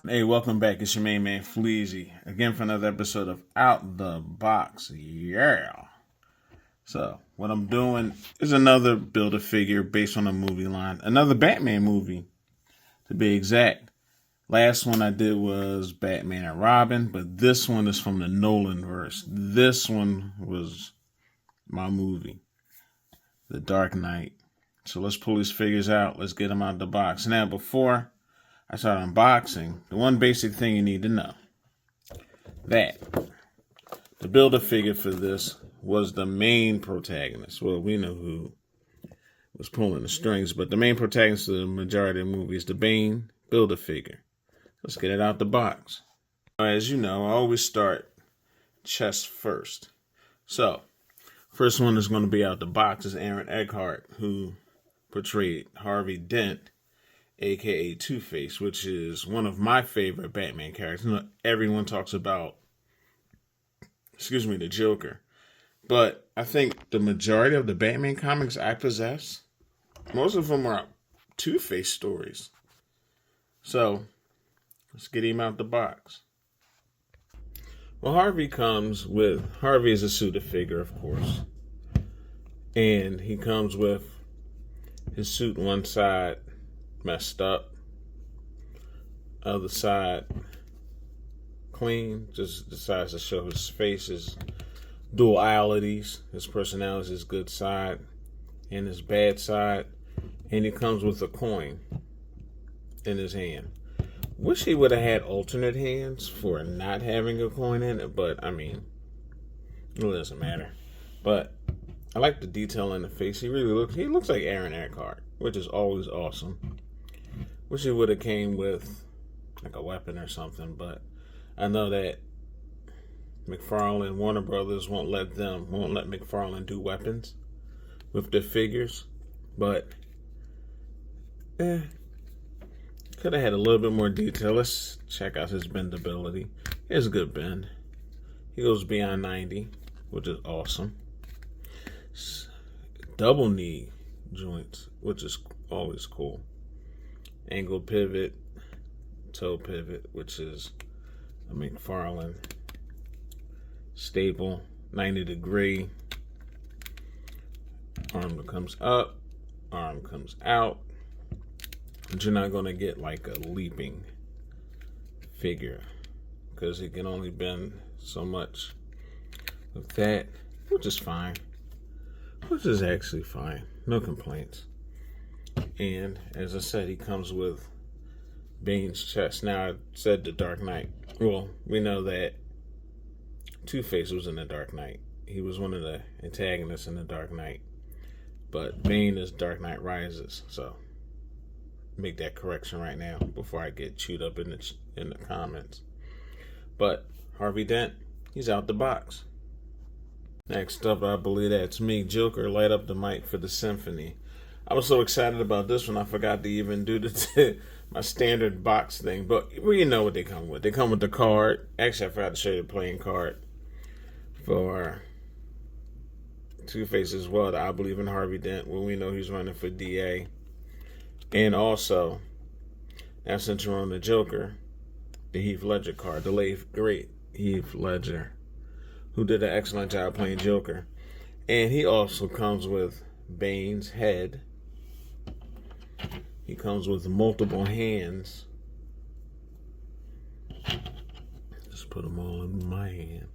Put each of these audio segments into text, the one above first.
Hey, welcome back. It's your main man Fleazy again for another episode of Out the Box. Yeah. So what I'm doing is another Build-A-Figure based on a movie line, another Batman movie to be exact. Last one I did was Batman and Robin, but this one is from the Nolan verse. This one was my movie, The Dark Knight. So let's pull these figures out. Let's get them out of the box. Now, before I start unboxing, the one basic thing you need to know, that the Build-A-Figure for this was the main protagonist. Well, we know who was pulling the strings, but the main protagonist of the majority of the movie is the Bane Build-A-Figure. Let's get it out the box. As you know, I always start chest first. So, first one that's going to be out the box is Aaron Eckhart, who portrayed Harvey Dent, aka Two-Face, which is one of my favorite Batman characters. You know, everyone talks about, the Joker. But I think the majority of the Batman comics I possess, most of them are Two-Face stories. So, let's get him out the box. Well, Harvey is a suited figure, of course. And he comes with his suit one side messed up, other side clean, just decides to show his face, his dualities, his personality, his good side and his bad side. And he comes with a coin in his hand. Wish he would have had alternate hands for not having a coin in it, but I mean, it doesn't matter. But I like the detail in the face. He looks like Aaron Eckhart, which is always awesome. Wish he would have came with like a weapon or something, but I know that McFarlane, Warner Brothers won't let McFarlane do weapons with their figures, but could have had a little bit more detail. Let's check out his bendability. He has a good bend. He goes beyond 90, which is awesome. Double knee joints, which is always cool. Angle pivot, toe pivot, which is a McFarlane staple. 90 degree. Arm comes up, arm comes out. But you're not going to get like a leaping figure because it can only bend so much with that, which is fine. Which is actually fine. No complaints. And as I said, he comes with Bane's chest. Now, I said the Dark Knight. Well, we know that Two-Face was in the Dark Knight. He was one of the antagonists in the Dark Knight. But Bane is Dark Knight Rises. So, make that correction right now before I get chewed up in the comments. But Harvey Dent, he's out the box. Next up, I believe that's me, Joker, light up the mic for the symphony. I was so excited about this one, I forgot to even do my standard box thing. But well, you know what they come with. They come with the card. Actually, I forgot to show you the playing card for Two-Face as well. I believe in Harvey Dent when we know he's running for DA. And also, now since you're on the Joker, the Heath Ledger card, the late great Heath Ledger, who did an excellent job playing Joker. And he also comes with Bane's head. He comes with multiple hands. Just put them all in my hand.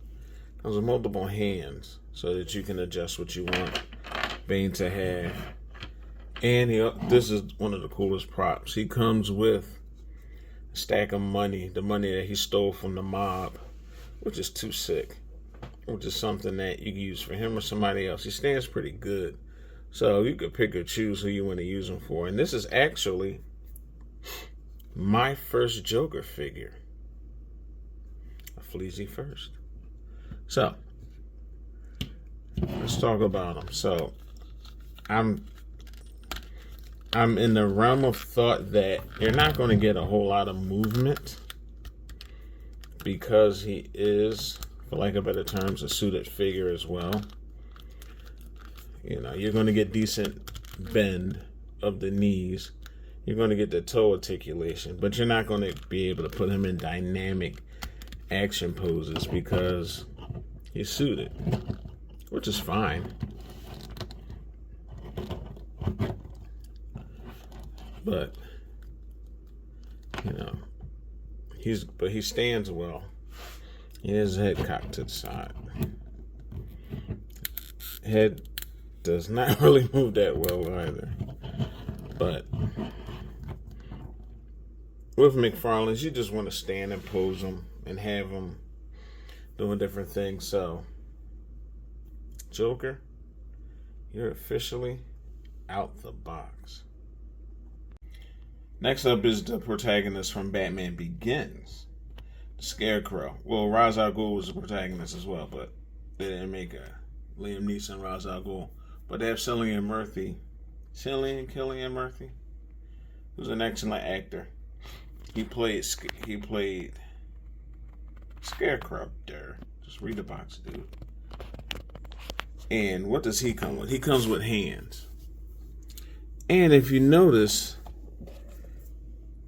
Comes with multiple hands so that you can adjust what you want Bane to have. And this is one of the coolest props. He comes with a stack of money, the money that he stole from the mob, which is too sick. Which is something that you can use for him or somebody else. He stands pretty good. So you could pick or choose who you want to use him for. And this is actually my first Joker figure. A Fleazy first. So, let's talk about him. So, I'm in the realm of thought that you're not going to get a whole lot of movement because he is, for lack of better terms, a suited figure as well. You know, you're going to get decent bend of the knees You're going to get the toe articulation, but you're not going to be able to put him in dynamic action poses because he's suited, which is fine. But, he stands well. He has his head cocked to the side. Head does not really move that well either. But with McFarlane's, you just want to stand and pose them and have them doing different things. So, Joker, you're officially out the box. Next up is the protagonist from Batman Begins, Scarecrow. Well, Ra's al Ghul was the protagonist as well, but they didn't make a Liam Neeson Ra's al Ghul. But they have Cillian Murphy, who's an excellent actor. He played Scarecrow there. Just read the box, dude. And what does he come with? He comes with hands. And if you notice,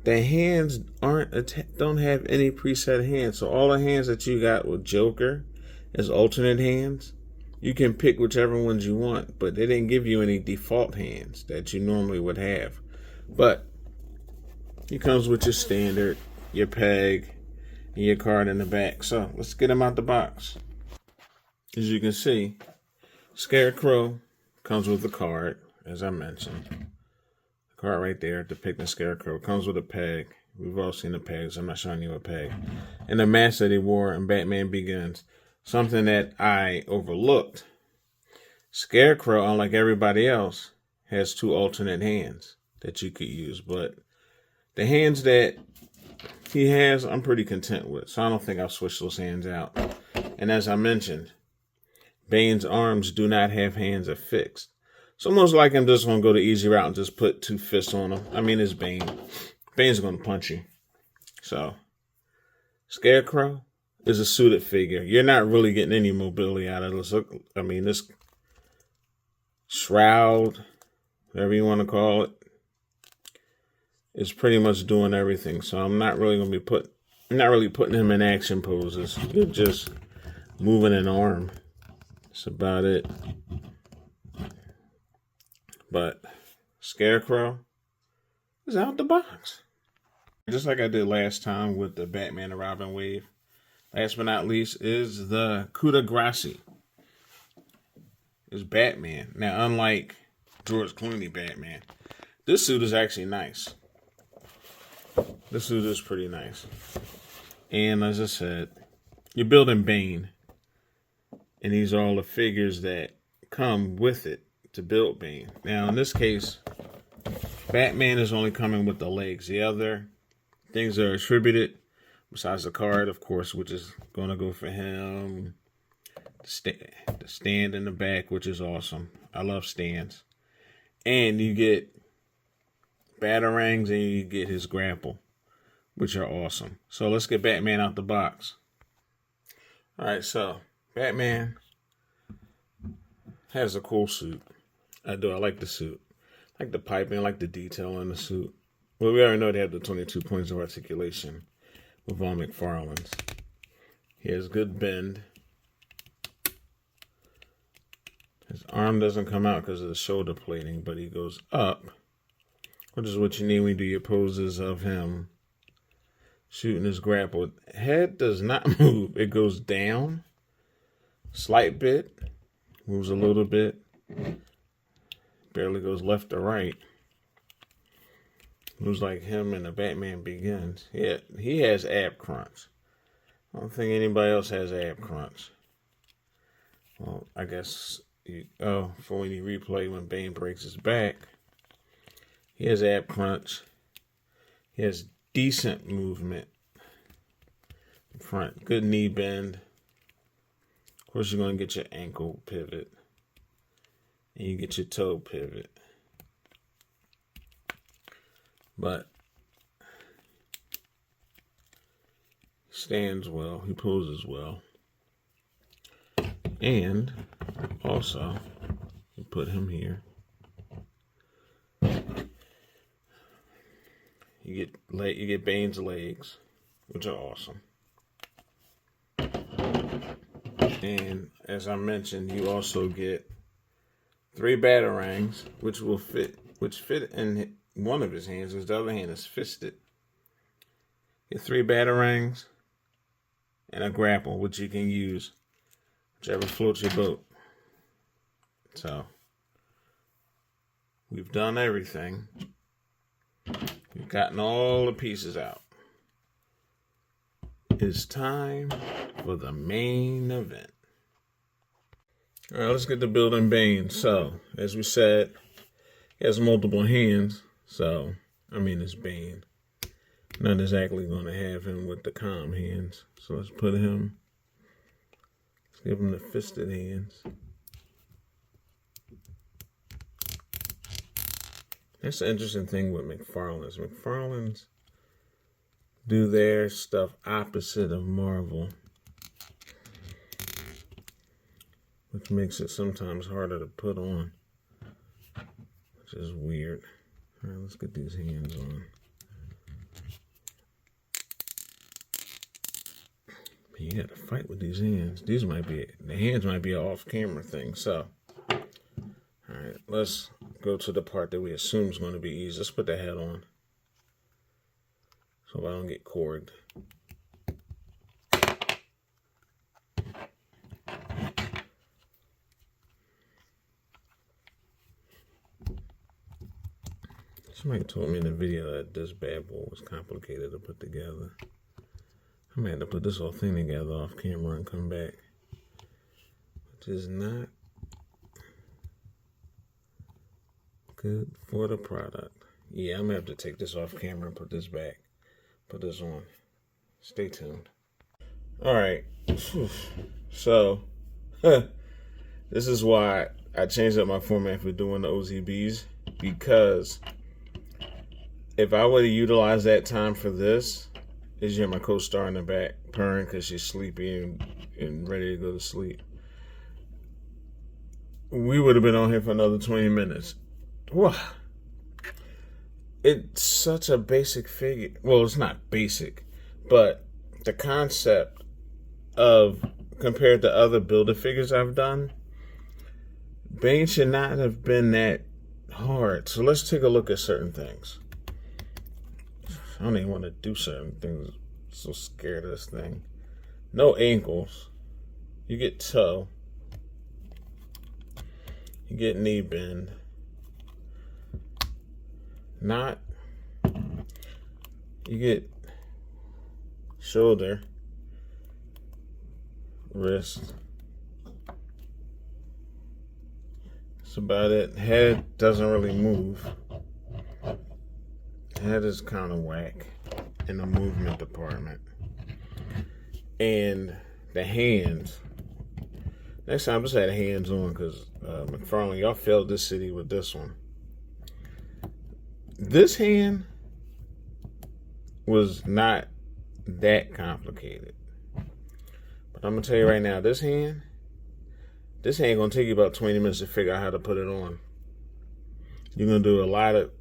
the hands don't have any preset hands. So all the hands that you got with Joker as alternate hands, you can pick whichever ones you want, but they didn't give you any default hands that you normally would have. But he comes with your standard, your peg, and your card in the back. So let's get him out the box. As you can see, Scarecrow comes with a card, as I mentioned. The card right there depicting Scarecrow comes with a peg. We've all seen the pegs. I'm not showing you a peg. And the mask that he wore in Batman Begins. Something that I overlooked. Scarecrow, unlike everybody else, has 2 alternate hands that you could use. But the hands that he has, I'm pretty content with. So I don't think I'll switch those hands out. And as I mentioned, Bane's arms do not have hands affixed. So most likely I'm just going to go the easy route and just put 2 fists on him. I mean, it's Bane. Bane's going to punch you. So, Scarecrow is a suited figure. You're not really getting any mobility out of this. This shroud, whatever you want to call it, is pretty much doing everything. So I'm not really going to be putting him in action poses. You're just moving an arm. That's about it. But Scarecrow is out the box. Just like I did last time with the Batman and Robin wave. Last but not least is the coup de grace. It's Batman. Now, unlike George Clooney Batman, this suit is actually nice. This suit is pretty nice. And as I said, you're building Bane. And these are all the figures that come with it to build Bane. Now, in this case, Batman is only coming with the legs. The other things are attributed, besides the card, of course, which is going to go for him. The stand in the back, which is awesome. I love stands. And you get batarangs and you get his grapple, which are awesome. So let's get Batman out the box. All right, so Batman has a cool suit. I do. I like the suit. I like the piping. I like the detail in the suit. Well, we already know they have the 22 points of articulation with Von McFarlane's. He has good bend. His arm doesn't come out because of the shoulder plating, but he goes up, which is what you need when you do your poses of him shooting his grapple. Head does not move. It goes down, slight bit, moves a little bit, barely goes left or right. Moves like him in the Batman Begins. Yeah, he has ab crunch. I don't think anybody else has ab crunch. Well, I guess for when you replay when Bane breaks his back, he has ab crunch. He has decent movement in front. Good knee bend. Of course, you're going to get your ankle pivot. And you get your toe pivot. But he stands well. He poses well. And also, you put him here. You get Bane's legs, which are awesome. And as I mentioned, you also get 3 batarangs, which fit in one of his hands, because the other hand is fisted. Get 3 batarangs and a grapple, which you can use whichever floats your boat. So we've done everything. We've gotten all the pieces out. It's time for the main event. All right, let's get to building Bane. So, as we said, he has multiple hands. So, it's Bane. Not exactly going to have him with the calm hands. So, let's give him the fisted hands. That's the interesting thing with McFarlane's. McFarlane's do their stuff opposite of Marvel, which makes it sometimes harder to put on, which is weird. All right, let's get these hands on. You got to fight with these hands. The hands might be an off-camera thing. So, all right, let's go to the part that we assume is going to be easy. Let's put the head on, so I don't get corked. Somebody told me in the video that this bad boy was complicated to put together. I may have to put this whole thing together off camera and come back, which is not good for the product. Yeah, I'm going to have to take this off camera and put this back. Put this on. Stay tuned. All right. So, this is why I changed up my format for doing the OZBs, because if I were to utilize that time for this, is my co-star in the back purring because she's sleepy and ready to go to sleep, we would have been on here for another 20 minutes. Wow. It's such a basic figure. Well, it's not basic, but the concept of, compared to other Build-A-Figures I've done, Bane should not have been that hard. So let's take a look at certain things. I don't even want to do certain things. I'm so scared of this thing. No ankles. You get toe. You get knee bend. Not. You get shoulder. Wrist. That's about it. Head doesn't really move. Head is kind of whack in the movement department. And the hands. Next time, just had hands on, because McFarlane, y'all failed this city with this one. This hand was not that complicated. But I'm going to tell you right now, this hand going to take you about 20 minutes to figure out how to put it on. You're going to do a lot of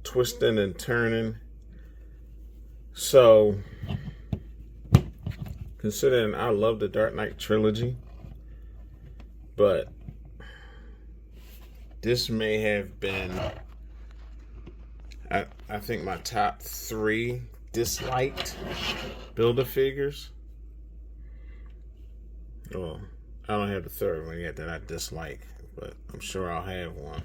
twisting and turning. So, considering I love the Dark Knight trilogy, but this may have been, I think, my top 3 disliked Build-A-Figures. Well, I don't have the third one yet that I dislike, but I'm sure I'll have one.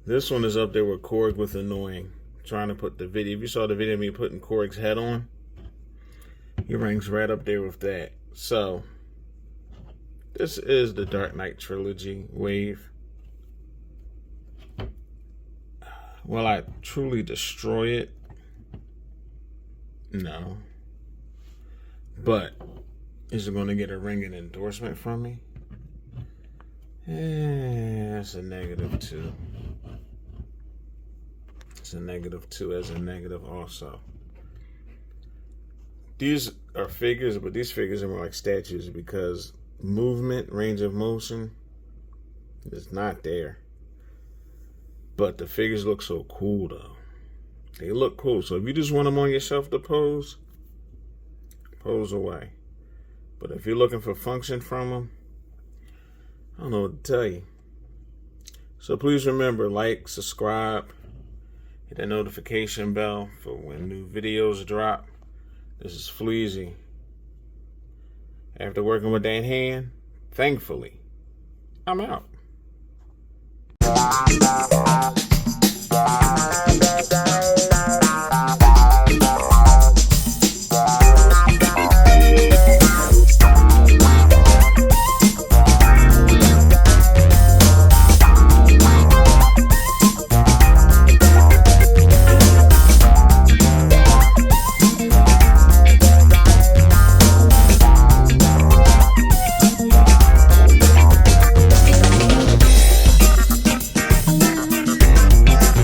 This one is up there with Korg with Annoying. Trying to put the video. If you saw the video of me putting Korg's head on, he ranks right up there with that. So, this is the Dark Knight trilogy wave. Will I truly destroy it? No. But, is it going to get a ringing endorsement from me? That's a -2. It's a -2 as a negative also. These are figures, but these figures are more like statues because movement, range of motion is not there. But the figures look so cool though. They look cool. So if you just want them on your shelf to pose, pose away. But if you're looking for function from them, I don't know what to tell you. So please remember, like, subscribe, hit that notification bell for when new videos drop. This is Fleazy. After working with that hand, thankfully, I'm out.